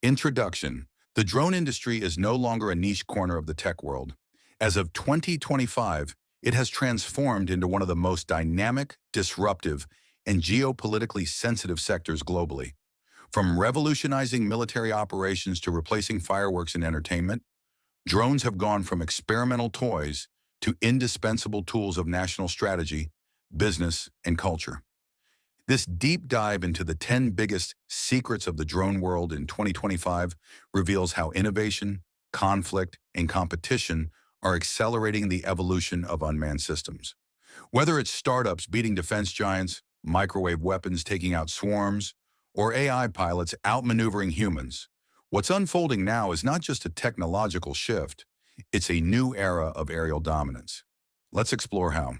Introduction. The drone industry is no longer a niche corner of the tech world. As of 2025, it has transformed into one of the most dynamic, disruptive, and geopolitically sensitive sectors globally. From revolutionizing military operations to replacing fireworks in entertainment, drones have gone from experimental toys to indispensable tools of national strategy, business, and culture. This deep dive into the 10 biggest secrets of the drone world in 2025 reveals how innovation, conflict, and competition are accelerating the evolution of unmanned systems. Whether it's startups beating defense giants, microwave weapons taking out swarms, or AI pilots outmaneuvering humans, what's unfolding now is not just a technological shift, it's a new era of aerial dominance. Let's explore how.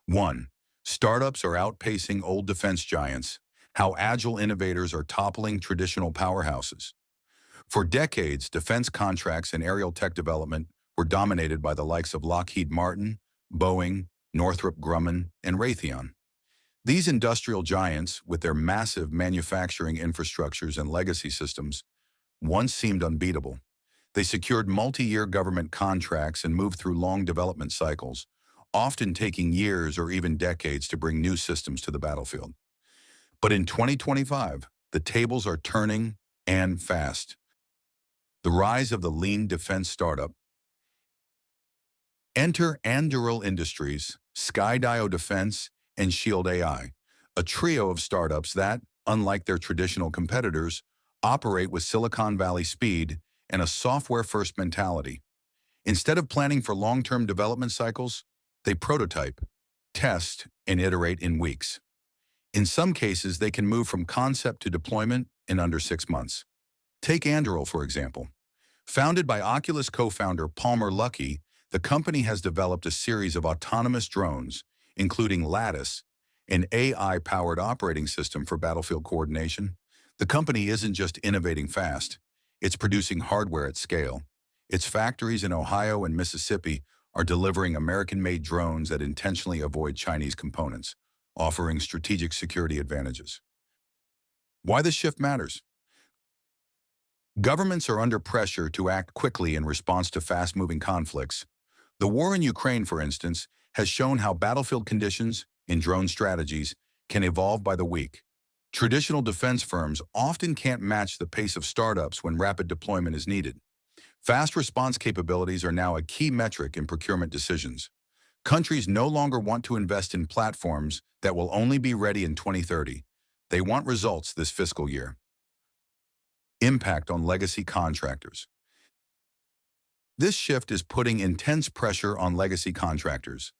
1. Startups are outpacing old defense giants, how agile innovators are toppling traditional powerhouses. For decades, defense contracts and aerial tech development were dominated by the likes of Lockheed Martin, Boeing, Northrop Grumman, and Raytheon. These industrial giants, with their massive manufacturing infrastructures and legacy systems, once seemed unbeatable. They secured multi-year government contracts and moved through long development cycles, often taking years or even decades to bring new systems to the battlefield. But in 2025, the tables are turning, and fast. The rise of the lean defense startup. Enter Anduril Industries, Skydio Defense, and Shield AI, a trio of startups that, unlike their traditional competitors, operate with Silicon Valley speed and a software-first mentality. Instead of planning for long-term development cycles, they prototype, test, and iterate in weeks. In some cases, they can move from concept to deployment in under 6 months. Take Anduril, for example. Founded by Oculus co-founder Palmer Luckey, the company has developed a series of autonomous drones, including Lattice, an AI-powered operating system for battlefield coordination. The company isn't just innovating fast, it's producing hardware at scale. Its factories in Ohio and Mississippi are delivering American-made drones that intentionally avoid Chinese components, offering strategic security advantages. Why this shift matters? Governments are under pressure to act quickly in response to fast-moving conflicts. The war in Ukraine, for instance, has shown how battlefield conditions in drone strategies can evolve by the week. Traditional defense firms often can't match the pace of startups when rapid deployment is needed. Fast response capabilities are now a key metric in procurement decisions. Countries no longer want to invest in platforms that will only be ready in 2030. They want results this fiscal year. Impact on legacy contractors. This shift is putting intense pressure on legacy contractors.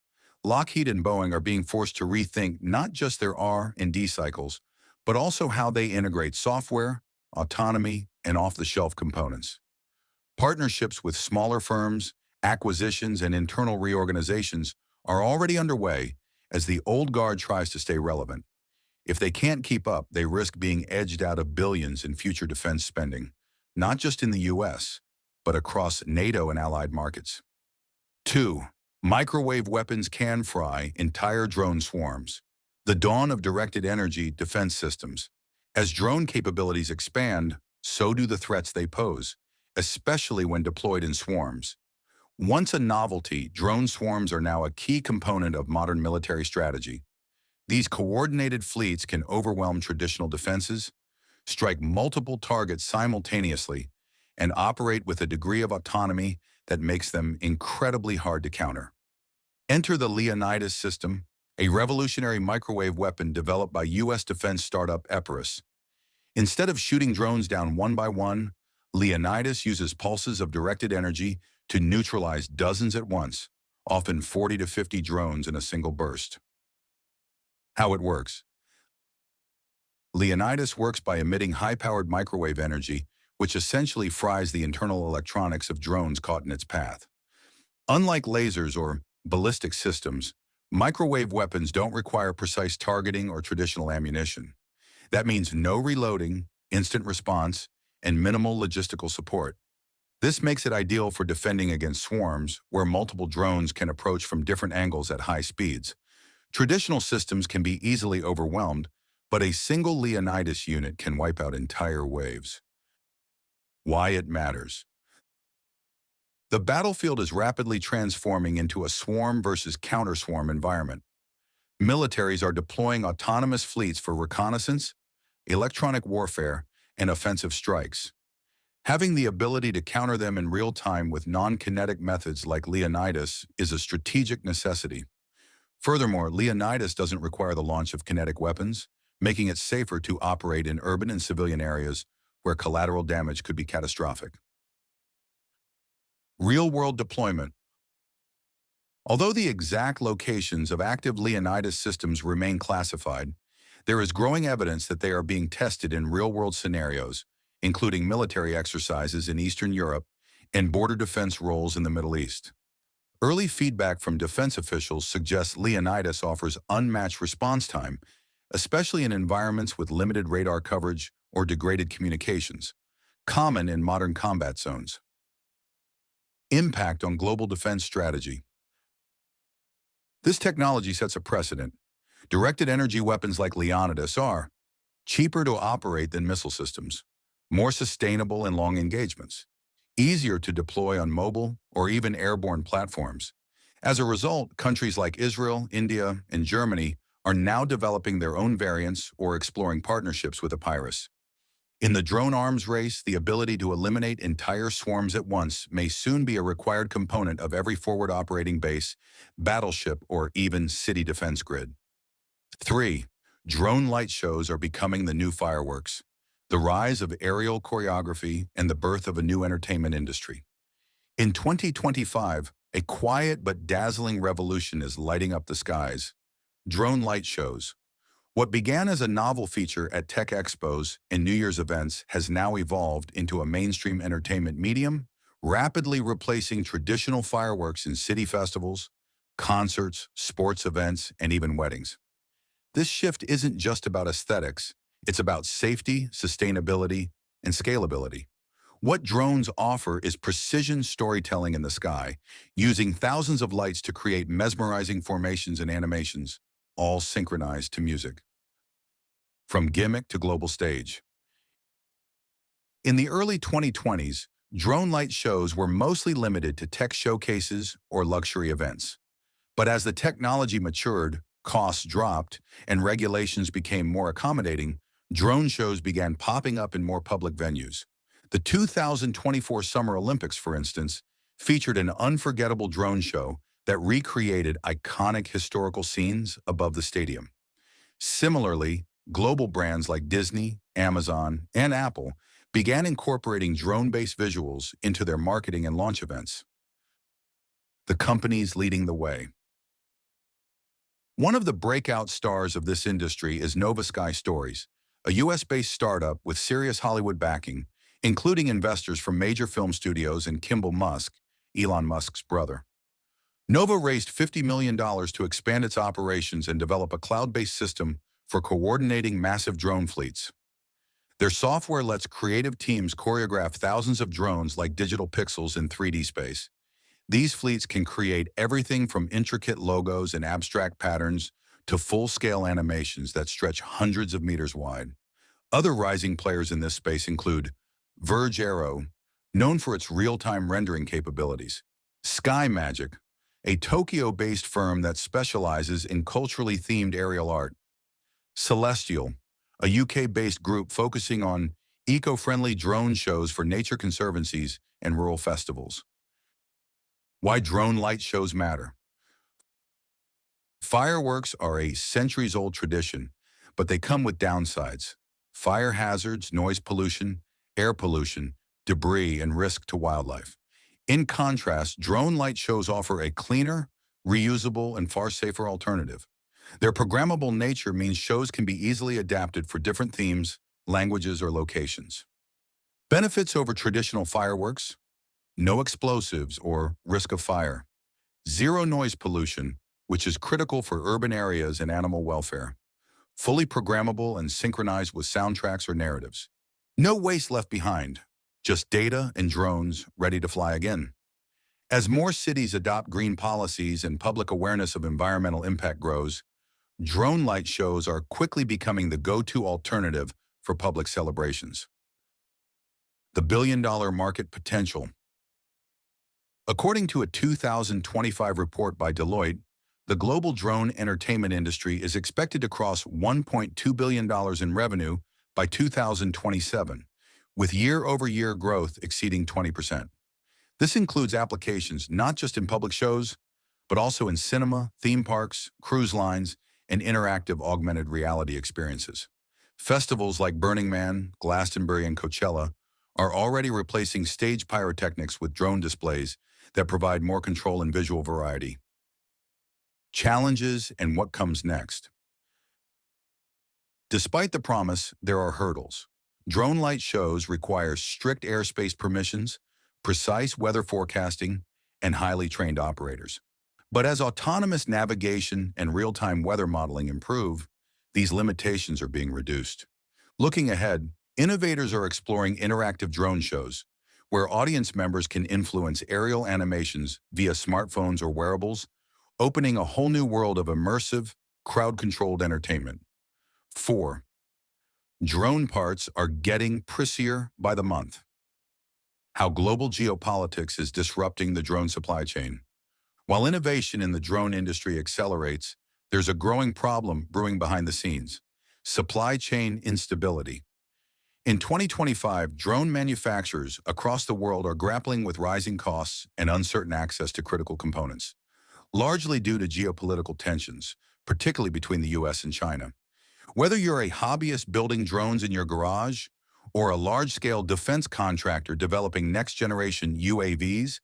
Lockheed and Boeing are being forced to rethink not just their R&D cycles, but also how they integrate software, autonomy, and off-the-shelf components. Partnerships with smaller firms, acquisitions, and internal reorganizations are already underway as the old guard tries to stay relevant. If they can't keep up, they risk being edged out of billions in future defense spending, not just in the US, but across NATO and allied markets. 2. Microwave weapons can fry entire drone swarms. The dawn of directed energy defense systems. As drone capabilities expand, so do the threats they pose, especially when deployed in swarms. Once a novelty, drone swarms are now a key component of modern military strategy. These coordinated fleets can overwhelm traditional defenses, strike multiple targets simultaneously, and operate with a degree of autonomy that makes them incredibly hard to counter. Enter the Leonidas system, a revolutionary microwave weapon developed by U.S. defense startup Epirus. Instead of shooting drones down one by one, Leonidas uses pulses of directed energy to neutralize dozens at once, often 40 to 50 drones in a single burst. How it works. Leonidas works by emitting high-powered microwave energy, which essentially fries the internal electronics of drones caught in its path. Unlike lasers or ballistic systems, microwave weapons don't require precise targeting or traditional ammunition. That means no reloading, instant response, and minimal logistical support. This makes it ideal for defending against swarms, where multiple drones can approach from different angles at high speeds. Traditional systems can be easily overwhelmed, but a single Leonidas unit can wipe out entire waves. Why it matters. The battlefield is rapidly transforming into a swarm versus counter-swarm environment. Militaries are deploying autonomous fleets for reconnaissance, electronic warfare, and offensive strikes. Having the ability to counter them in real time with non-kinetic methods like Leonidas is a strategic necessity. Furthermore, Leonidas doesn't require the launch of kinetic weapons, making it safer to operate in urban and civilian areas where collateral damage could be catastrophic. Real-world deployment. Although the exact locations of active Leonidas systems remain classified, there is growing evidence that they are being tested in real-world scenarios, including military exercises in Eastern Europe and border defense roles in the Middle East. Early feedback from defense officials suggests Leonidas offers unmatched response time, especially in environments with limited radar coverage or degraded communications, common in modern combat zones. Impact on global defense strategy. This technology sets a precedent. Directed energy weapons like Leonidas are cheaper to operate than missile systems, more sustainable in long engagements, easier to deploy on mobile or even airborne platforms. As a result, countries like Israel, India, and Germany are now developing their own variants or exploring partnerships with Epirus. In the drone arms race, the ability to eliminate entire swarms at once may soon be a required component of every forward operating base, battleship, or even city defense grid. 3. Drone light shows are becoming the new fireworks. The rise of aerial choreography and the birth of a new entertainment industry. In 2025, a quiet but dazzling revolution is lighting up the skies. Drone light shows. What began as a novel feature at tech expos and New Year's events has now evolved into a mainstream entertainment medium, rapidly replacing traditional fireworks in city festivals, concerts, sports events, and even weddings. This shift isn't just about aesthetics, it's about safety, sustainability, and scalability. What drones offer is precision storytelling in the sky, using thousands of lights to create mesmerizing formations and animations, all synchronized to music. From gimmick to global stage. In the early 2020s, drone light shows were mostly limited to tech showcases or luxury events. But as the technology matured, costs dropped, and regulations became more accommodating, drone shows began popping up in more public venues. The 2024 Summer Olympics, for instance, featured an unforgettable drone show that recreated iconic historical scenes above the stadium. Similarly, global brands like Disney, Amazon, and Apple began incorporating drone-based visuals into their marketing and launch events. The companies leading the way. One of the breakout stars of this industry is Nova Sky Stories, a US-based startup with serious Hollywood backing, including investors from major film studios and Kimball Musk, Elon Musk's brother. Nova raised $50 million to expand its operations and develop a cloud-based system for coordinating massive drone fleets. Their software lets creative teams choreograph thousands of drones like digital pixels in 3D space. These fleets can create everything from intricate logos and abstract patterns to full-scale animations that stretch hundreds of meters wide. Other rising players in this space include Verge Aero, known for its real-time rendering capabilities, Sky Magic, a Tokyo-based firm that specializes in culturally themed aerial art, Celestial, a UK-based group focusing on eco-friendly drone shows for nature conservancies and rural festivals. Why drone light shows matter. Fireworks are a centuries-old tradition, but they come with downsides: fire hazards, noise pollution, air pollution, debris, and risk to wildlife. In contrast, drone light shows offer a cleaner, reusable, and far safer alternative. Their programmable nature means shows can be easily adapted for different themes, languages, or locations. Benefits over traditional fireworks: no explosives or risk of fire, zero noise pollution, which is critical for urban areas and animal welfare, fully programmable and synchronized with soundtracks or narratives. No waste left behind, just data and drones ready to fly again. As more cities adopt green policies and public awareness of environmental impact grows, drone light shows are quickly becoming the go-to alternative for public celebrations. The billion-dollar market potential. According to a 2025 report by Deloitte, the global drone entertainment industry is expected to cross $1.2 billion in revenue by 2027, with year-over-year growth exceeding 20%. This includes applications not just in public shows, but also in cinema, theme parks, cruise lines, and interactive augmented reality experiences. Festivals like Burning Man, Glastonbury, and Coachella are already replacing stage pyrotechnics with drone displays that provide more control and visual variety. Challenges and what comes next. Despite the promise, there are hurdles. Drone light shows require strict airspace permissions, precise weather forecasting, and highly trained operators. But as autonomous navigation and real-time weather modeling improve, these limitations are being reduced. Looking ahead, innovators are exploring interactive drone shows, where audience members can influence aerial animations via smartphones or wearables, opening a whole new world of immersive, crowd-controlled entertainment. 4. Drone parts are getting pricier by the month. How global geopolitics is disrupting the drone supply chain. While innovation in the drone industry accelerates, there's a growing problem brewing behind the scenes: supply chain instability. In 2025, drone manufacturers across the world are grappling with rising costs and uncertain access to critical components, largely due to geopolitical tensions, particularly between the US and China. Whether you're a hobbyist building drones in your garage or a large-scale defense contractor developing next-generation UAVs,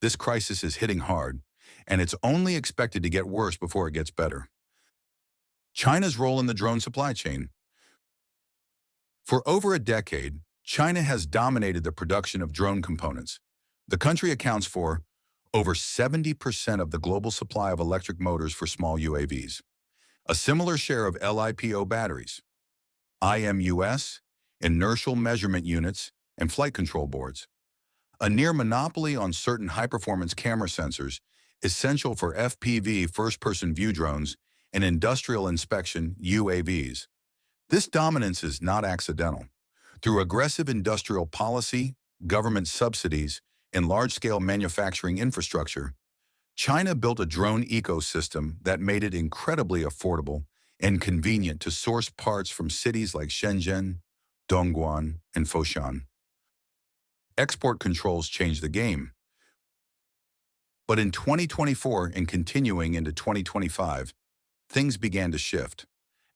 this crisis is hitting hard, and it's only expected to get worse before it gets better. China's role in the drone supply chain. For over a decade, China has dominated the production of drone components. The country accounts for over 70% of the global supply of electric motors for small UAVs, a similar share of LiPo batteries, IMUs, inertial measurement units, and flight control boards. A near monopoly on certain high-performance camera sensors, essential for FPV first-person view drones and industrial inspection UAVs. This dominance is not accidental. Through aggressive industrial policy, government subsidies, and large-scale manufacturing infrastructure, China built a drone ecosystem that made it incredibly affordable and convenient to source parts from cities like Shenzhen, Dongguan, and Foshan. Export controls changed the game. But in 2024 and continuing into 2025, things began to shift.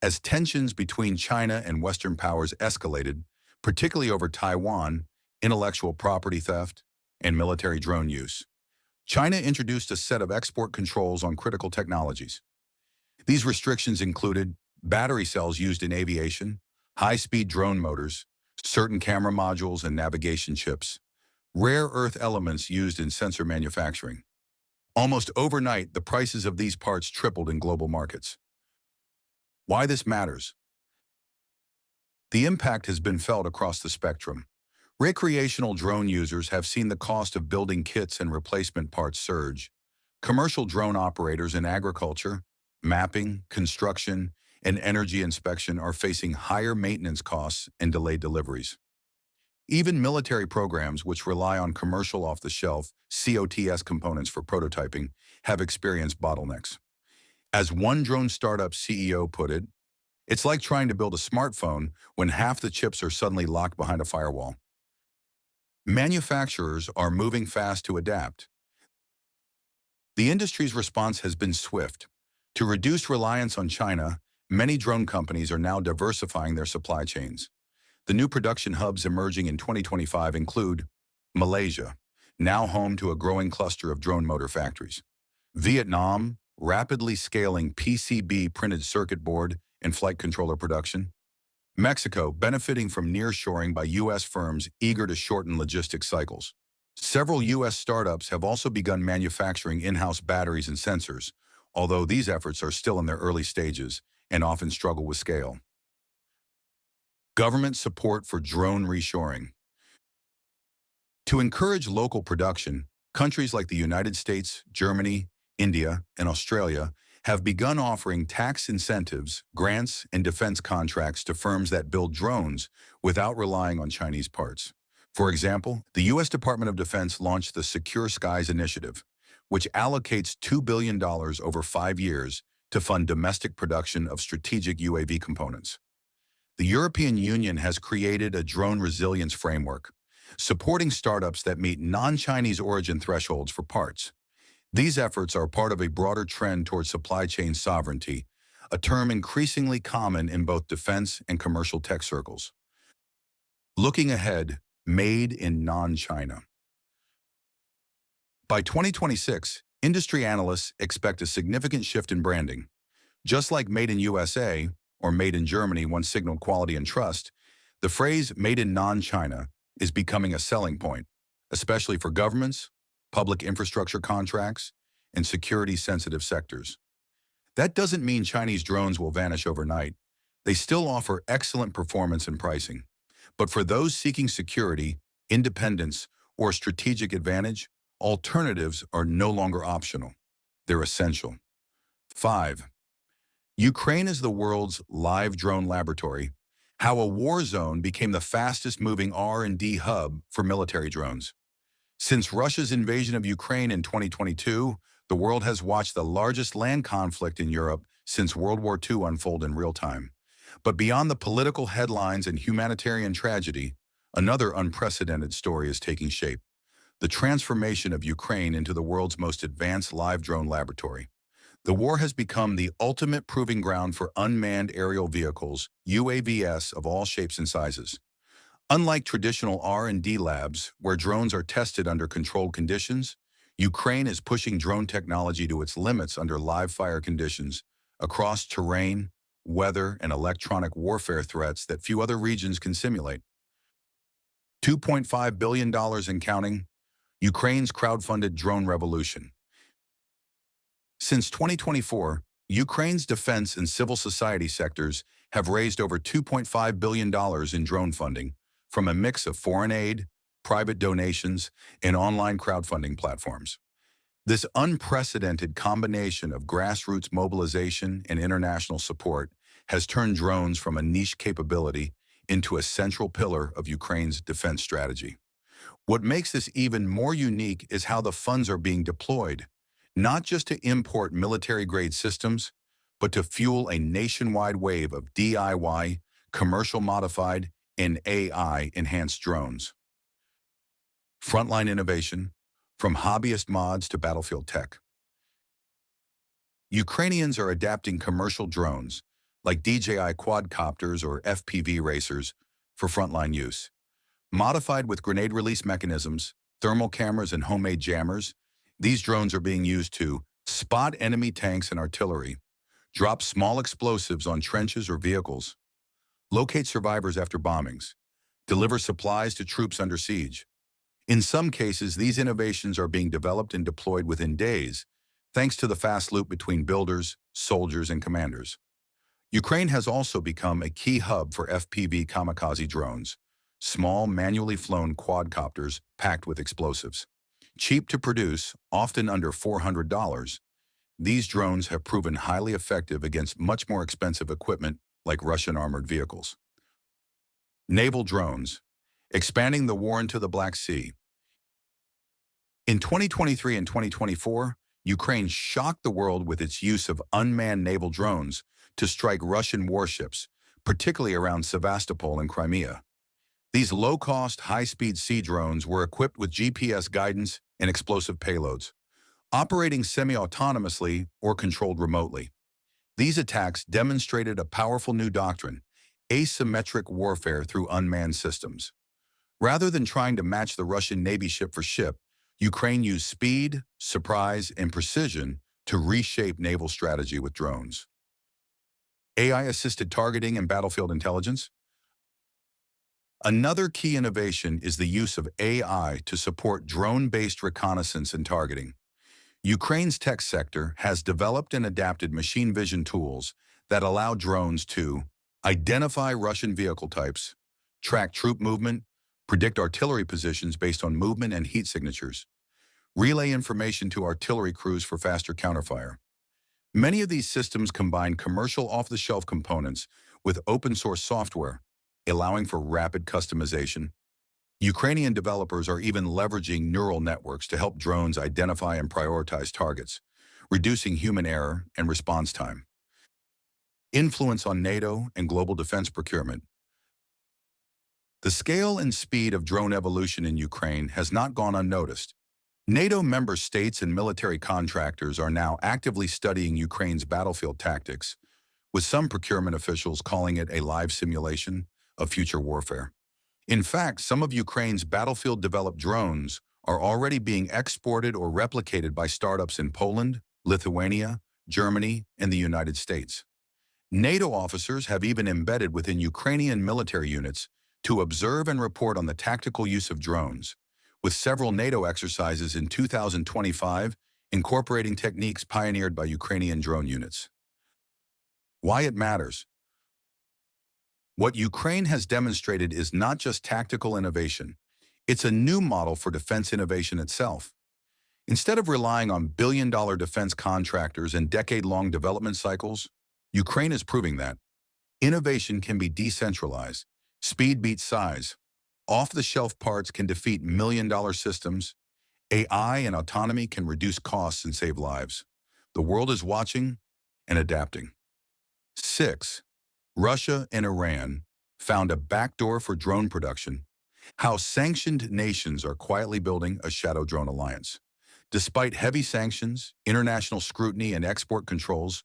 As tensions between China and Western powers escalated, particularly over Taiwan, intellectual property theft, and military drone use, China introduced a set of export controls on critical technologies. These restrictions included battery cells used in aviation, high-speed drone motors, certain camera modules and navigation chips, rare earth elements used in sensor manufacturing. Almost overnight, the prices of these parts tripled in global markets. Why this matters? The impact has been felt across the spectrum. Recreational drone users have seen the cost of building kits and replacement parts surge. Commercial drone operators in agriculture, mapping, construction, and energy inspection are facing higher maintenance costs and delayed deliveries. Even military programs, which rely on commercial off-the-shelf COTS components for prototyping, have experienced bottlenecks. As one drone startup CEO put it, it's like trying to build a smartphone when half the chips are suddenly locked behind a firewall. Manufacturers are moving fast to adapt. The industry's response has been swift. To reduce reliance on China, many drone companies are now diversifying their supply chains. The new production hubs emerging in 2025 include Malaysia, now home to a growing cluster of drone motor factories; Vietnam, rapidly scaling PCB printed circuit board and flight controller production; Mexico, benefiting from nearshoring by U.S. firms eager to shorten logistics cycles. Several U.S. startups have also begun manufacturing in-house batteries and sensors, although these efforts are still in their early stages and often struggle with scale. Government support for drone reshoring. To encourage local production, countries like the United States, Germany, India, and Australia have begun offering tax incentives, grants, and defense contracts to firms that build drones without relying on Chinese parts. For example, the U.S. Department of Defense launched the Secure Skies Initiative, which allocates $2 billion over 5 years to fund domestic production of strategic UAV components. The European Union has created a drone resilience framework, supporting startups that meet non-Chinese origin thresholds for parts. These efforts are part of a broader trend towards supply chain sovereignty, a term increasingly common in both defense and commercial tech circles. Looking ahead, made in non-China. By 2026, industry analysts expect a significant shift in branding. Just like Made in USA or Made in Germany once signaled quality and trust, the phrase Made in non-China is becoming a selling point, especially for governments, public infrastructure contracts, and security-sensitive sectors. That doesn't mean Chinese drones will vanish overnight. They still offer excellent performance and pricing. But for those seeking security, independence, or strategic advantage, alternatives are no longer optional. They're essential. 5. Ukraine is the world's live drone laboratory. How a war zone became the fastest-moving R&D hub for military drones. Since Russia's invasion of Ukraine in 2022, the world has watched the largest land conflict in Europe since World War II unfold in real time. But beyond the political headlines and humanitarian tragedy, another unprecedented story is taking shape: the transformation of Ukraine into the world's most advanced live drone laboratory. The war has become the ultimate proving ground for unmanned aerial vehicles, UAVs, of all shapes and sizes. Unlike traditional R&D labs, where drones are tested under controlled conditions, Ukraine is pushing drone technology to its limits under live-fire conditions, across terrain, weather, and electronic warfare threats that few other regions can simulate. $2.5 billion and counting, Ukraine's crowdfunded drone revolution. Since 2024, Ukraine's defense and civil society sectors have raised over $2.5 billion in drone funding from a mix of foreign aid, private donations, and online crowdfunding platforms. This unprecedented combination of grassroots mobilization and international support has turned drones from a niche capability into a central pillar of Ukraine's defense strategy. What makes this even more unique is how the funds are being deployed, not just to import military-grade systems, but to fuel a nationwide wave of DIY, commercial-modified, and AI-enhanced drones. Frontline innovation, from hobbyist mods to battlefield tech. Ukrainians are adapting commercial drones, like DJI quadcopters or FPV racers, for frontline use. Modified with grenade release mechanisms, thermal cameras, and homemade jammers, these drones are being used to spot enemy tanks and artillery, drop small explosives on trenches or vehicles, locate survivors after bombings, deliver supplies to troops under siege. In some cases, these innovations are being developed and deployed within days, thanks to the fast loop between builders, soldiers, and commanders. Ukraine has also become a key hub for FPV kamikaze drones, small, manually flown quadcopters packed with explosives. Cheap to produce, often under $400, these drones have proven highly effective against much more expensive equipment like Russian armored vehicles. Naval drones, expanding the war into the Black Sea. In 2023 and 2024, Ukraine shocked the world with its use of unmanned naval drones to strike Russian warships, particularly around Sevastopol and Crimea. These low-cost, high-speed sea drones were equipped with GPS guidance and explosive payloads, operating semi-autonomously or controlled remotely. These attacks demonstrated a powerful new doctrine: asymmetric warfare through unmanned systems. Rather than trying to match the Russian Navy ship for ship, Ukraine used speed, surprise, and precision to reshape naval strategy with drones. AI-assisted targeting and battlefield intelligence. Another key innovation is the use of AI to support drone-based reconnaissance and targeting. Ukraine's tech sector has developed and adapted machine vision tools that allow drones to identify Russian vehicle types, track troop movement, predict artillery positions based on movement and heat signatures, relay information to artillery crews for faster counterfire. Many of these systems combine commercial off-the-shelf components with open-source software, allowing for rapid customization. Ukrainian developers are even leveraging neural networks to help drones identify and prioritize targets, reducing human error and response time. Influence on NATO and global defense procurement. The scale and speed of drone evolution in Ukraine has not gone unnoticed. NATO member states and military contractors are now actively studying Ukraine's battlefield tactics, with some procurement officials calling it a live simulation of future warfare. In fact, some of Ukraine's battlefield-developed drones are already being exported or replicated by startups in Poland, Lithuania, Germany, and the United States. NATO officers have even embedded within Ukrainian military units to observe and report on the tactical use of drones, with several NATO exercises in 2025 incorporating techniques pioneered by Ukrainian drone units. Why it matters. What Ukraine has demonstrated is not just tactical innovation, it's a new model for defense innovation itself. Instead of relying on billion-dollar defense contractors and decade-long development cycles, Ukraine is proving that innovation can be decentralized, speed beats size, off-the-shelf parts can defeat million-dollar systems, AI and autonomy can reduce costs and save lives. The world is watching and adapting. 6. Russia and Iran found a backdoor for drone production. How sanctioned nations are quietly building a shadow drone alliance. Despite heavy sanctions, international scrutiny, and export controls,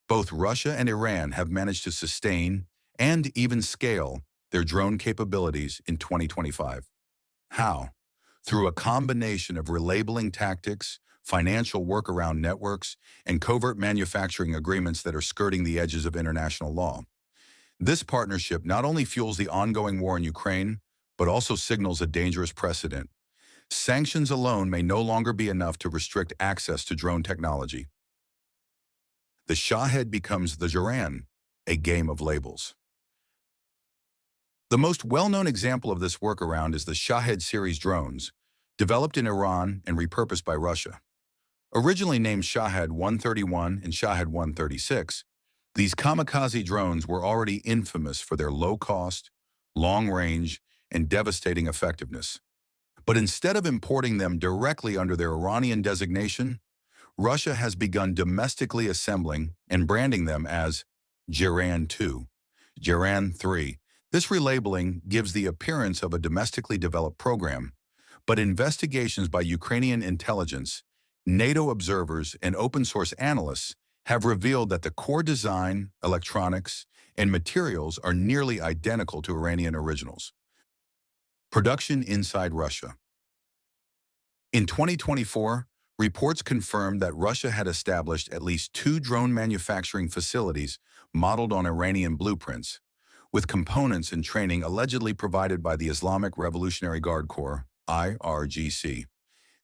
both Russia and Iran have managed to sustain and even scale their drone capabilities in 2025. How? Through a combination of relabeling tactics, financial workaround networks, and covert manufacturing agreements that are skirting the edges of international law. This partnership not only fuels the ongoing war in Ukraine, but also signals a dangerous precedent. Sanctions alone may no longer be enough to restrict access to drone technology. The Shahed becomes the Jaran, a game of labels. The most well-known example of this workaround is the Shahed series drones, developed in Iran and repurposed by Russia. Originally named Shahed 131 and Shahed 136, these kamikaze drones were already infamous for their low cost, long range, and devastating effectiveness. But instead of importing them directly under their Iranian designation, Russia has begun domestically assembling and branding them as Jaran 2, Jaran 3. This relabeling gives the appearance of a domestically developed program, but investigations by Ukrainian intelligence, NATO observers, and open-source analysts have revealed that the core design, electronics, and materials are nearly identical to Iranian originals. Production inside Russia. In 2024, reports confirmed that Russia had established at least 2 drone manufacturing facilities modeled on Iranian blueprints, with components and training allegedly provided by the Islamic Revolutionary Guard Corps, IRGC.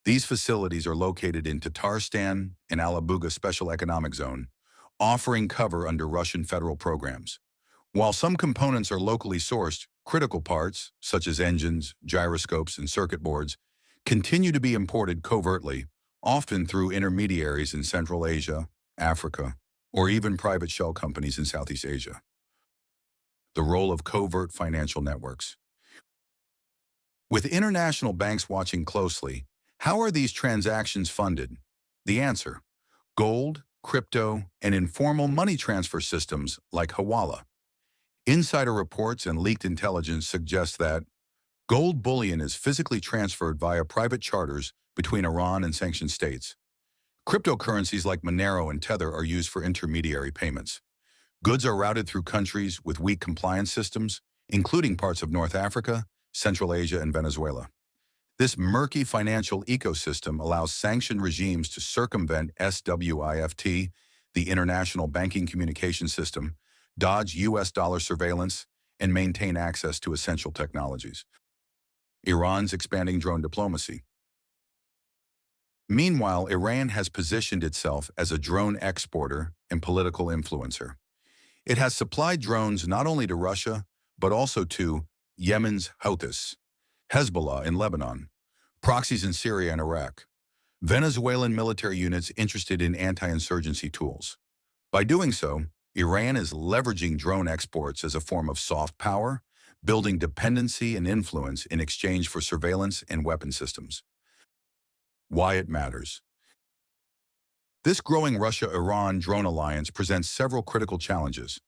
These facilities are located in Tatarstan and Alabuga Special Economic Zone, offering cover under Russian federal programs. While some components are locally sourced, critical parts, such as engines, gyroscopes, and circuit boards, continue to be imported covertly, often through intermediaries in Central Asia, Africa, or even private shell companies in Southeast Asia. The role of covert financial networks. With international banks watching closely, how are these transactions funded? The answer: gold, crypto, and informal money transfer systems like Hawala. Insider reports and leaked intelligence suggest that gold bullion is physically transferred via private charters between Iran and sanctioned states. Cryptocurrencies like Monero and Tether are used for intermediary payments. Goods are routed through countries with weak compliance systems, including parts of North Africa, Central Asia, and Venezuela. This murky financial ecosystem allows sanctioned regimes to circumvent SWIFT, the International Banking Communication System, dodge U.S. dollar surveillance, and maintain access to essential technologies. Iran's expanding drone diplomacy. Meanwhile, Iran has positioned itself as a drone exporter and political influencer. It has supplied drones not only to Russia, but also to Yemen's Houthis, Hezbollah in Lebanon, proxies in Syria and Iraq, Venezuelan military units interested in anti-insurgency tools. By doing so, Iran is leveraging drone exports as a form of soft power, building dependency and influence in exchange for surveillance and weapon systems. Why it matters. This growing Russia-Iran drone alliance presents several critical challenges.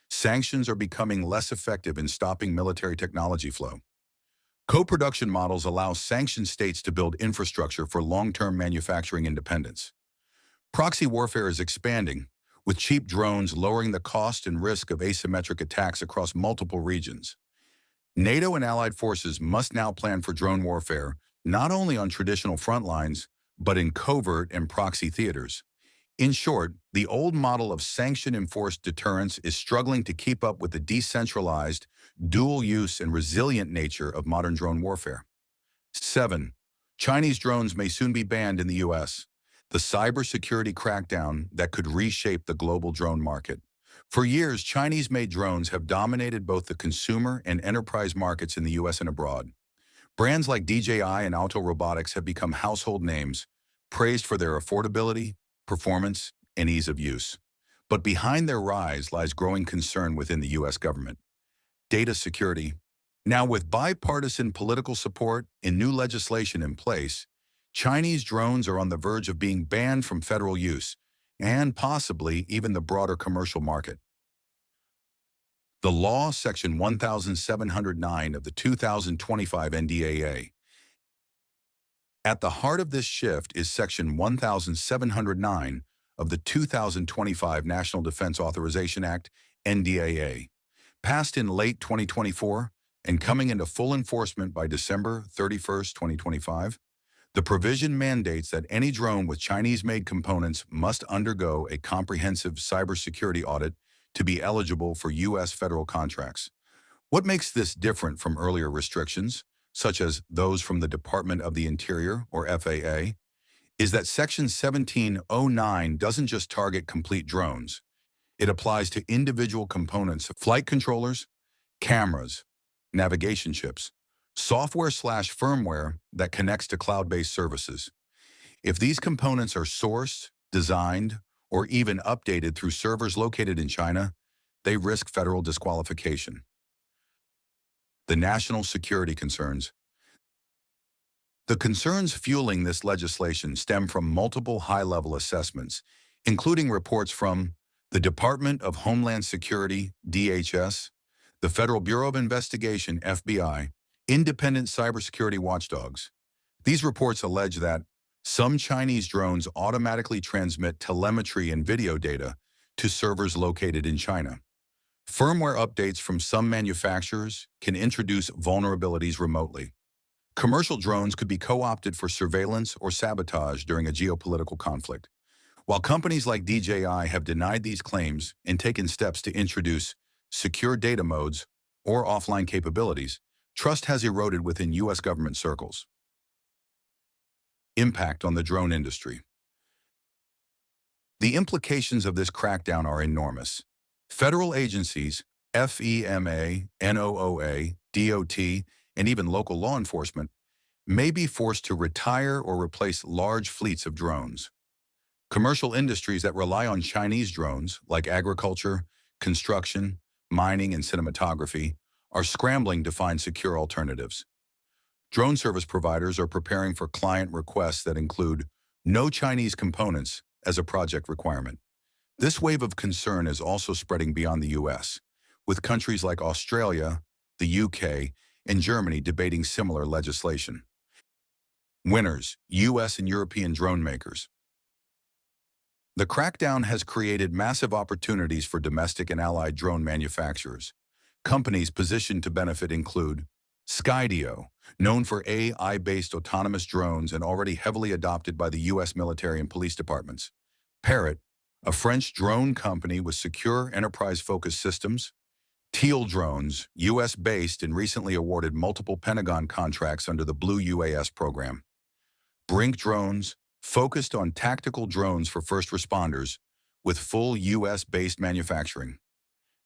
Sanctions are becoming less effective in stopping military technology flow. Co-production models allow sanctioned states to build infrastructure for long-term manufacturing independence. Proxy warfare is expanding, with cheap drones lowering the cost and risk of asymmetric attacks across multiple regions. NATO and allied forces must now plan for drone warfare, not only on traditional front lines, but in covert and proxy theaters. In short, the old model of sanction-enforced deterrence is struggling to keep up with the decentralized, dual-use, and resilient nature of modern drone warfare. 7. Chinese drones may soon be banned in the U.S. The cybersecurity crackdown that could reshape the global drone market. For years, Chinese-made drones have dominated both the consumer and enterprise markets in the U.S. and abroad. Brands like DJI and Auto Robotics have become household names, praised for their affordability, performance, and ease of use. But behind their rise lies growing concern within the U.S. government. Data security. Now, with bipartisan political support and new legislation in place, Chinese drones are on the verge of being banned from federal use, and possibly even the broader commercial market. The law, Section 1709 of the 2025 NDAA. At the heart of this shift is Section 1709 of the 2025 National Defense Authorization Act, NDAA, passed in late 2024 and coming into full enforcement by December 31, 2025. The provision mandates that any drone with Chinese-made components must undergo a comprehensive cybersecurity audit to be eligible for U.S. federal contracts. What makes this different from earlier restrictions, such as those from the Department of the Interior, or FAA, is that Section 1709 doesn't just target complete drones. It applies to individual components of flight controllers, cameras, navigation chips, software/firmware that connects to cloud-based services. If these components are sourced, designed, or even updated through servers located in China, they risk federal disqualification. The national security concerns. The concerns fueling this legislation stem from multiple high-level assessments, including reports from the Department of Homeland Security, DHS, the Federal Bureau of Investigation, FBI, independent cybersecurity watchdogs. These reports allege that some Chinese drones automatically transmit telemetry and video data to servers located in China. Firmware updates from some manufacturers can introduce vulnerabilities remotely. Commercial drones could be co-opted for surveillance or sabotage during a geopolitical conflict. While companies like DJI have denied these claims and taken steps to introduce secure data modes or offline capabilities, trust has eroded within U.S. government circles. Impact on the drone industry. The implications of this crackdown are enormous. Federal agencies, FEMA, NOAA, DOT, and even local law enforcement may be forced to retire or replace large fleets of drones. Commercial industries that rely on Chinese drones, like agriculture, construction, mining, and cinematography, are scrambling to find secure alternatives. Drone service providers are preparing for client requests that include no Chinese components as a project requirement. This wave of concern is also spreading beyond the U.S., with countries like Australia, the U.K., and Germany debating similar legislation. Winners, U.S. and European drone makers. The crackdown has created massive opportunities for domestic and allied drone manufacturers. Companies positioned to benefit include Skydio, known for AI-based autonomous drones and already heavily adopted by the U.S. military and police departments. Parrot, a French drone company with secure enterprise-focused systems. Teal Drones, U.S.-based and recently awarded multiple Pentagon contracts under the Blue UAS program. Brink Drones, focused on tactical drones for first responders, with full U.S.-based manufacturing.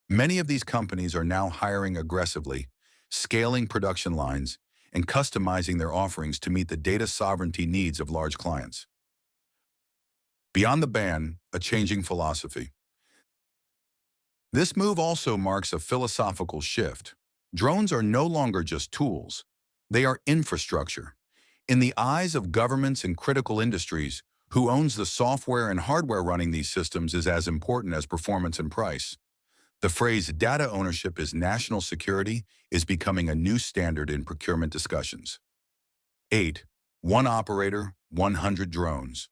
Many of these companies are now hiring aggressively, scaling production lines, and customizing their offerings to meet the data sovereignty needs of large clients. Beyond the ban, a changing philosophy. This move also marks a philosophical shift. Drones are no longer just tools. They are infrastructure. In the eyes of governments and critical industries, who owns the software and hardware running these systems is as important as performance and price. The phrase data ownership is national security is becoming a new standard in procurement discussions. 8. One operator, 100 drones.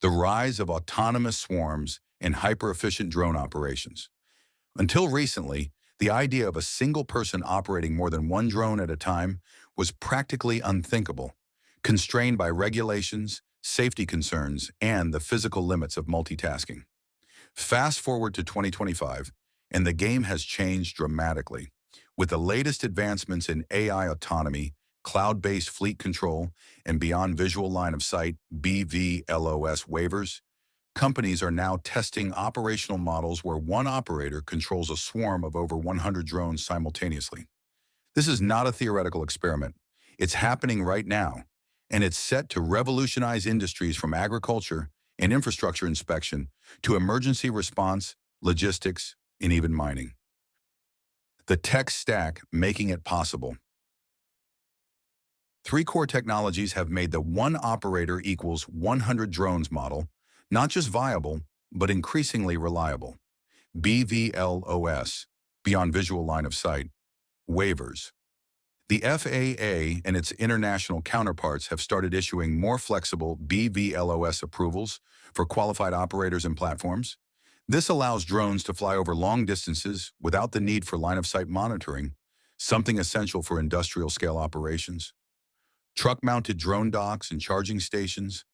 The rise of autonomous swarms and hyper-efficient drone operations. Until recently, the idea of a single person operating more than one drone at a time was practically unthinkable, constrained by regulations, safety concerns, and the physical limits of multitasking. Fast forward to 2025, and the game has changed dramatically. With the latest advancements in AI autonomy, cloud-based fleet control, and beyond visual line of sight (BVLOS) waivers, companies are now testing operational models where one operator controls a swarm of over 100 drones simultaneously. This is not a theoretical experiment. It's happening right now, and it's set to revolutionize industries from agriculture and infrastructure inspection to emergency response, logistics, and even mining. The tech stack making it possible. Three core technologies have made the one operator equals 100 drones model not just viable, but increasingly reliable. BVLOS, beyond visual line of sight, waivers. The FAA and its international counterparts have started issuing more flexible BVLOS approvals for qualified operators and platforms. This allows drones to fly over long distances without the need for line-of-sight monitoring, something essential for industrial-scale operations. Truck-mounted drone docks and charging stations.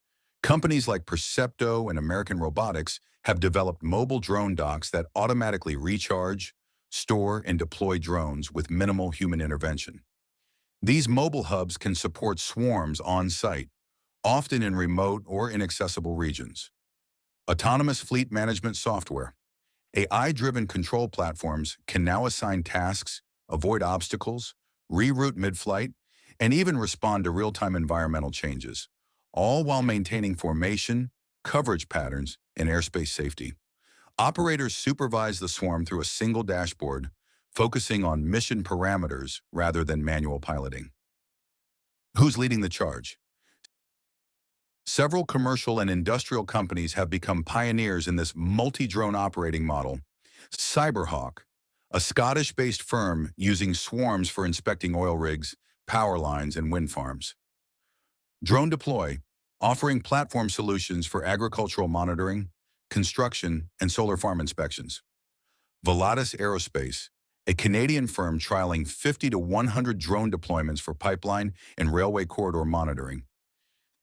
Companies like Percepto and American Robotics have developed mobile drone docks that automatically recharge, store, and deploy drones with minimal human intervention. These mobile hubs can support swarms on-site, often in remote or inaccessible regions. Autonomous fleet management software. AI-driven control platforms can now assign tasks, avoid obstacles, reroute mid-flight, and even respond to real-time environmental changes, all while maintaining formation, coverage patterns, and airspace safety. Operators supervise the swarm through a single dashboard, focusing on mission parameters rather than manual piloting. Who's leading the charge? Several commercial and industrial companies have become pioneers in this multi-drone operating model. Cyberhawk, a Scottish-based firm using swarms for inspecting oil rigs, power lines, and wind farms. Drone Deploy, offering platform solutions for agricultural monitoring, construction, and solar farm inspections. Volatus Aerospace, a Canadian firm trialing 50 to 100 drone deployments for pipeline and railway corridor monitoring.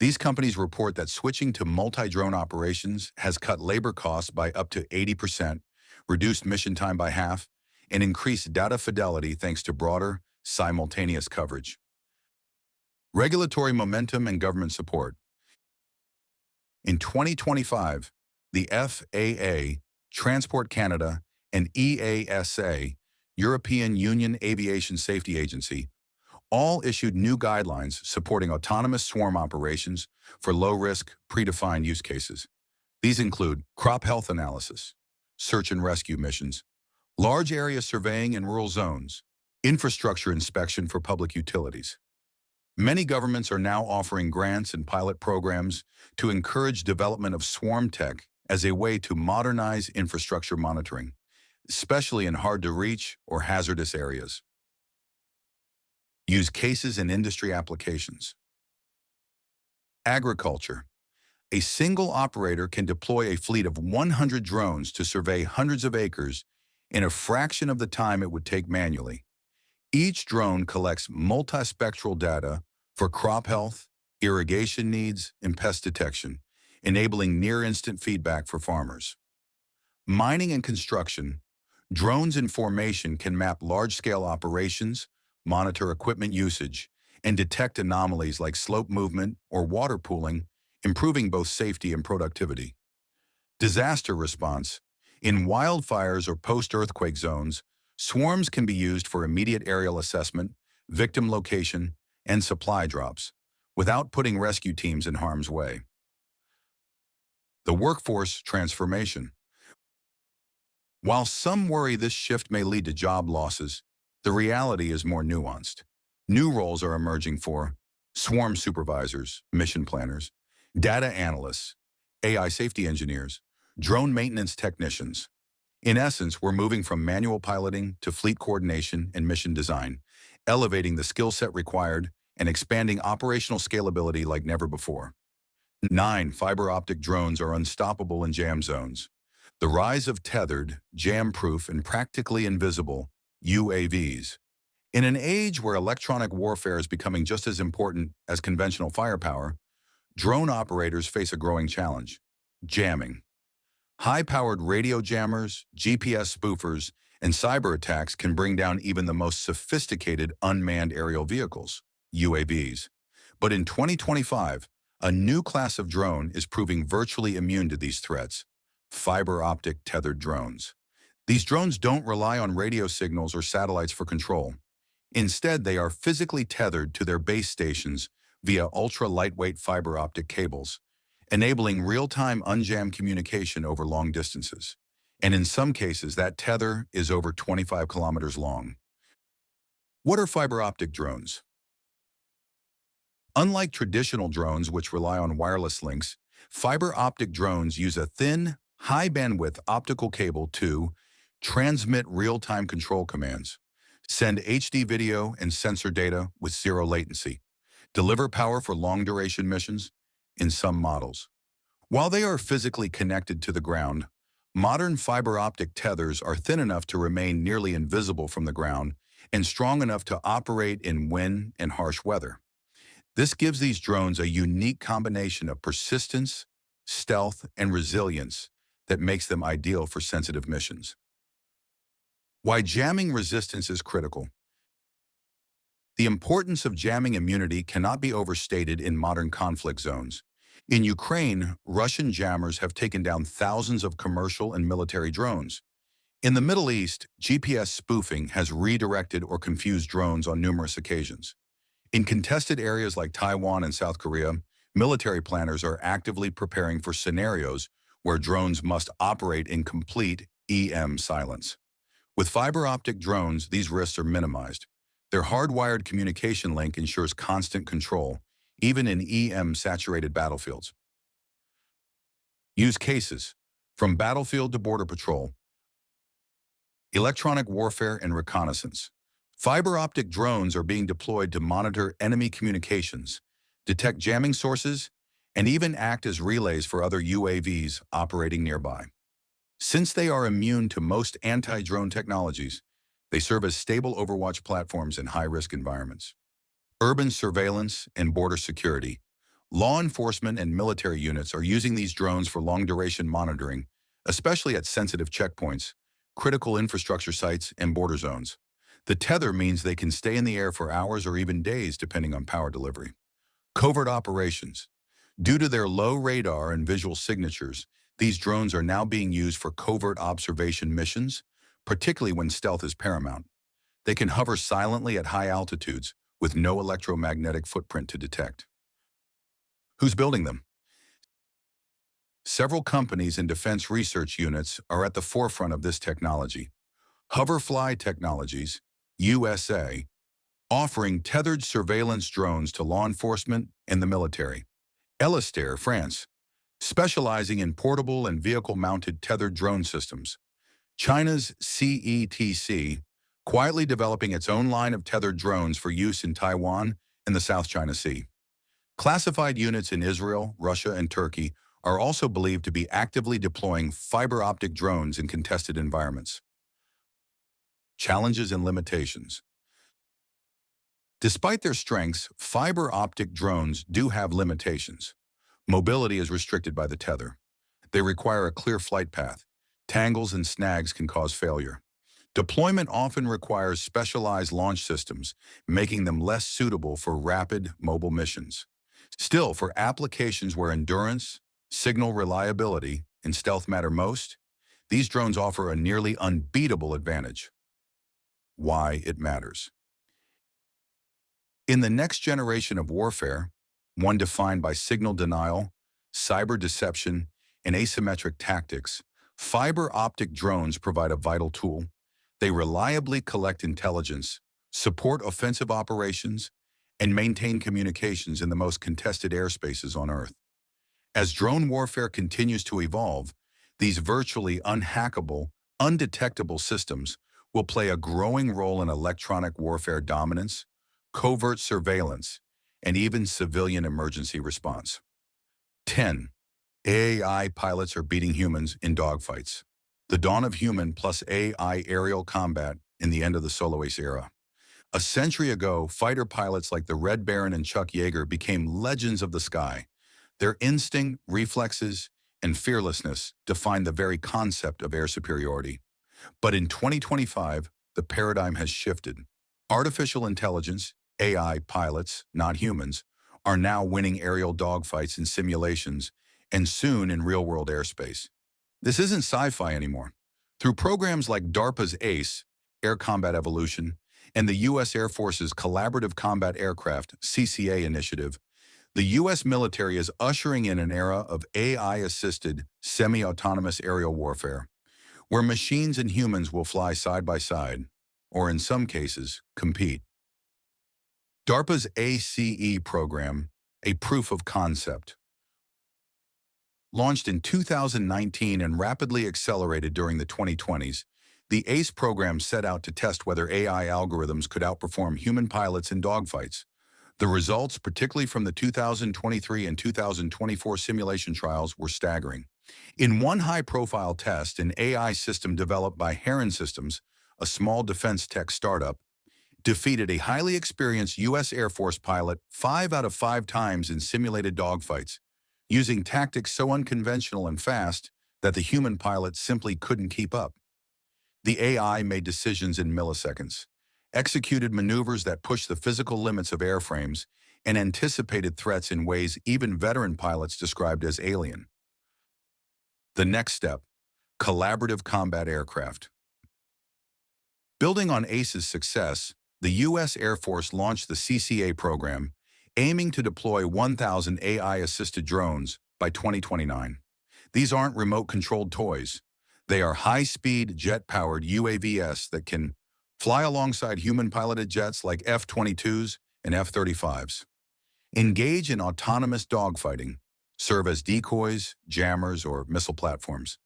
These companies report that switching to multi-drone operations has cut labor costs by up to 80%, reduced mission time by half, and increased data fidelity thanks to broader, simultaneous coverage. Regulatory momentum and government support. In 2025, the FAA, Transport Canada, and EASA, European Union Aviation Safety Agency, all issued new guidelines supporting autonomous swarm operations for low-risk, predefined use cases. These include crop health analysis, search and rescue missions, large area surveying in rural zones, infrastructure inspection for public utilities. Many governments are now offering grants and pilot programs to encourage development of swarm tech as a way to modernize infrastructure monitoring, especially in hard-to-reach or hazardous areas. Use cases in industry applications. Agriculture. A single operator can deploy a fleet of 100 drones to survey hundreds of acres in a fraction of the time it would take manually. Each drone collects multispectral data for crop health, irrigation needs, and pest detection, enabling near-instant feedback for farmers. Mining and construction. Drones in formation can map large-scale operations, monitor equipment usage, and detect anomalies like slope movement or water pooling, improving both safety and productivity. Disaster response. In wildfires or post-earthquake zones, swarms can be used for immediate aerial assessment, victim location, and supply drops, without putting rescue teams in harm's way. The workforce transformation. While some worry this shift may lead to job losses, The reality is more nuanced. New roles are emerging for swarm supervisors, mission planners, data analysts, AI safety engineers, drone maintenance technicians. In essence, we're moving from manual piloting to fleet coordination and mission design, elevating the skill set required and expanding operational scalability like never before. 9. Fiber-optic drones are unstoppable in jam zones. The rise of tethered, jam-proof, and practically invisible UAVs. In an age where electronic warfare is becoming just as important as conventional firepower, drone operators face a growing challenge: jamming. High-powered radio jammers, GPS spoofers, and cyber attacks can bring down even the most sophisticated unmanned aerial vehicles, UAVs. But in 2025, a new class of drone is proving virtually immune to these threats: fiber-optic tethered drones. These drones don't rely on radio signals or satellites for control. Instead, they are physically tethered to their base stations via ultra-lightweight fiber-optic cables, enabling real-time unjammed communication over long distances. And in some cases, that tether is over 25 kilometers long. What are fiber-optic drones? Unlike traditional drones which rely on wireless links, fiber-optic drones use a thin, high-bandwidth optical cable to transmit real-time control commands, send HD video and sensor data with zero latency, deliver power for long-duration missions in some models. While they are physically connected to the ground, modern fiber-optic tethers are thin enough to remain nearly invisible from the ground and strong enough to operate in wind and harsh weather. This gives these drones a unique combination of persistence, stealth, and resilience that makes them ideal for sensitive missions. Why jamming resistance is critical. The importance of jamming immunity cannot be overstated in modern conflict zones. In Ukraine, Russian jammers have taken down thousands of commercial and military drones. In the Middle East, GPS spoofing has redirected or confused drones on numerous occasions. In contested areas like Taiwan and South Korea, military planners are actively preparing for scenarios where drones must operate in complete EM silence. With fiber-optic drones, these risks are minimized. Their hardwired communication link ensures constant control, even in EM-saturated battlefields. Use cases: from battlefield to border patrol, electronic warfare and reconnaissance. Fiber-optic drones are being deployed to monitor enemy communications, detect jamming sources, and even act as relays for other UAVs operating nearby. Since they are immune to most anti-drone technologies, they serve as stable overwatch platforms in high-risk environments. Urban surveillance and border security. Law enforcement and military units are using these drones for long-duration monitoring, especially at sensitive checkpoints, critical infrastructure sites, and border zones. The tether means they can stay in the air for hours or even days depending on power delivery. Covert operations. Due to their low radar and visual signatures, these drones are now being used for covert observation missions, particularly when stealth is paramount. They can hover silently at high altitudes with no electromagnetic footprint to detect. Who's building them? Several companies and defense research units are at the forefront of this technology. Hoverfly Technologies, USA, offering tethered surveillance drones to law enforcement and the military. Elastair, France, specializing in portable and vehicle-mounted tethered drone systems. China's CETC, quietly developing its own line of tethered drones for use in Taiwan and the South China Sea. Classified units in Israel, Russia, and Turkey are also believed to be actively deploying fiber-optic drones in contested environments. Challenges and limitations. Despite their strengths, fiber-optic drones do have limitations. Mobility is restricted by the tether. They require a clear flight path. Tangles and snags can cause failure. Deployment often requires specialized launch systems, making them less suitable for rapid, mobile missions. Still, for applications where endurance, signal reliability, and stealth matter most, these drones offer a nearly unbeatable advantage. Why it matters. In the next generation of warfare, one defined by signal denial, cyber deception, and asymmetric tactics, fiber-optic drones provide a vital tool. They reliably collect intelligence, support offensive operations, and maintain communications in the most contested airspaces on Earth. As drone warfare continues to evolve, these virtually unhackable, undetectable systems will play a growing role in electronic warfare dominance, covert surveillance, and even civilian emergency response. 10. AI pilots are beating humans in dogfights. The dawn of human plus AI aerial combat in the end of the solo ace era. A century ago, fighter pilots like the Red Baron and Chuck Yeager became legends of the sky. Their instinct, reflexes, and fearlessness defined the very concept of air superiority. But in 2025, the paradigm has shifted. Artificial intelligence, AI pilots, not humans, are now winning aerial dogfights in simulations and soon in real-world airspace. This isn't sci-fi anymore. Through programs like DARPA's ACE, Air Combat Evolution, and the U.S. Air Force's Collaborative Combat Aircraft (CCA) initiative, the U.S. military is ushering in an era of AI-assisted, semi-autonomous aerial warfare, where machines and humans will fly side by side, or in some cases, compete. DARPA's ACE program, a proof of concept, launched in 2019 and rapidly accelerated during the 2020s, the ACE program set out to test whether AI algorithms could outperform human pilots in dogfights. The results, particularly from the 2023 and 2024 simulation trials, were staggering. In one high-profile test, an AI system developed by Heron Systems, a small defense tech startup, defeated a highly experienced U.S. Air Force pilot 5 out of 5 times in simulated dogfights, using tactics so unconventional and fast that the human pilot simply couldn't keep up. The AI made decisions in milliseconds, executed maneuvers that pushed the physical limits of airframes, and anticipated threats in ways even veteran pilots described as alien. The next step: collaborative combat aircraft. Building on ACE's success, the U.S. Air Force launched the CCA program, aiming to deploy 1,000 AI-assisted drones by 2029. These aren't remote-controlled toys. They are high-speed, jet-powered UAVs that can fly alongside human-piloted jets like F-22s and F-35s. Engage in autonomous dogfighting, serve as decoys, jammers, or missile platforms.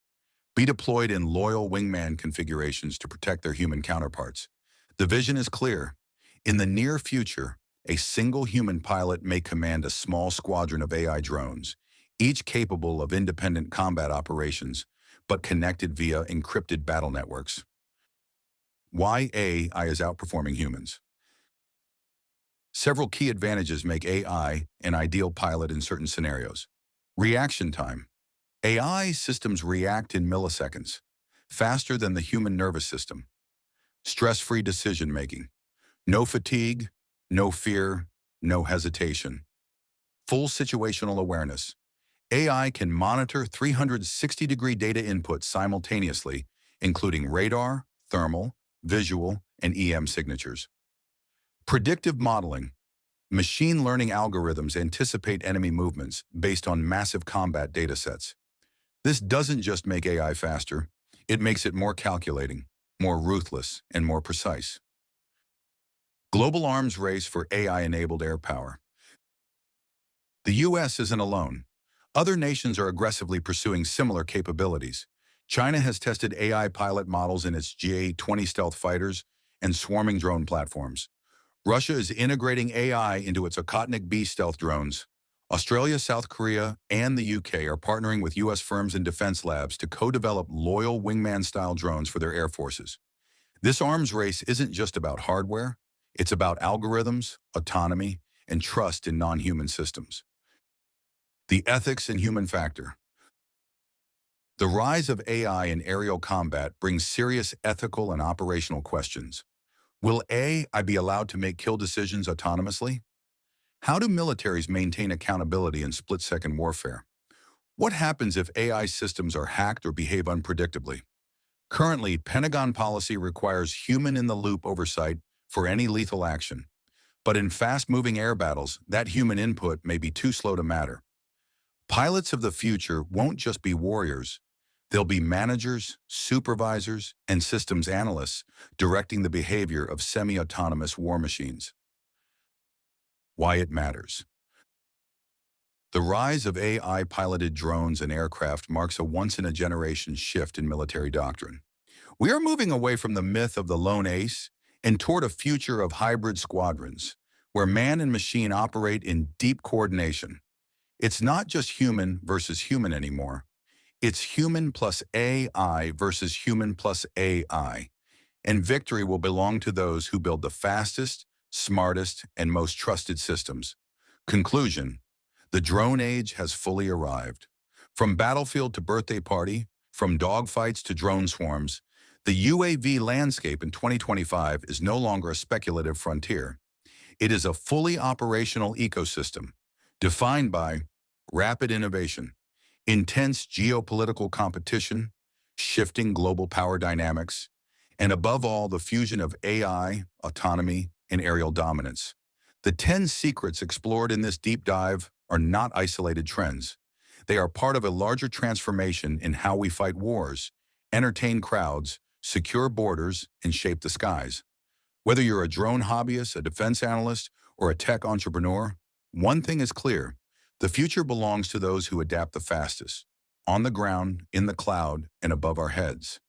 Be deployed in loyal wingman configurations to protect their human counterparts. The vision is clear. In the near future, a single human pilot may command a small squadron of AI drones, each capable of independent combat operations, but connected via encrypted battle networks. Why AI is outperforming humans. Several key advantages make AI an ideal pilot in certain scenarios. Reaction time. AI systems react in milliseconds, faster than the human nervous system. Stress-free decision-making. No fatigue, no fear, no hesitation. Full situational awareness. AI can monitor 360-degree data inputs simultaneously, including radar, thermal, visual, and EM signatures. Predictive modeling. Machine learning algorithms anticipate enemy movements based on massive combat datasets. This doesn't just make AI faster, it makes it more calculating, more ruthless, and more precise. Global arms race for AI-enabled air power. The U.S. isn't alone. Other nations are aggressively pursuing similar capabilities. China has tested AI pilot models in its GA-20 stealth fighters and swarming drone platforms. Russia is integrating AI into its Okhotnik B stealth drones. Australia, South Korea, and the UK are partnering with U.S. firms and defense labs to co-develop loyal wingman-style drones for their air forces. This arms race isn't just about hardware, it's about algorithms, autonomy, and trust in non-human systems. The ethics and human factor. The rise of AI in aerial combat brings serious ethical and operational questions. Will AI be allowed to make kill decisions autonomously? How do militaries maintain accountability in split-second warfare? What happens if AI systems are hacked or behave unpredictably? Currently, Pentagon policy requires human-in-the-loop oversight for any lethal action. But in fast-moving air battles, that human input may be too slow to matter. Pilots of the future won't just be warriors. There'll be managers, supervisors, and systems analysts directing the behavior of semi-autonomous war machines. Why it matters. The rise of AI-piloted drones and aircraft marks a once-in-a-generation shift in military doctrine. We are moving away from the myth of the lone ace and toward a future of hybrid squadrons, where man and machine operate in deep coordination. It's not just human versus human anymore. It's human plus AI versus human plus AI, and victory will belong to those who build the fastest, smartest, and most trusted systems. Conclusion: the drone age has fully arrived. From battlefield to birthday party, from dogfights to drone swarms, the UAV landscape in 2025 is no longer a speculative frontier. It is a fully operational ecosystem, defined by rapid innovation, intense geopolitical competition, shifting global power dynamics, and above all, the fusion of AI, autonomy, and aerial dominance. The 10 secrets explored in this deep dive are not isolated trends. They are part of a larger transformation in how we fight wars, entertain crowds, secure borders, and shape the skies. Whether you're a drone hobbyist, a defense analyst, or a tech entrepreneur, one thing is clear: the future belongs to those who adapt the fastest, on the ground, in the cloud, and above our heads.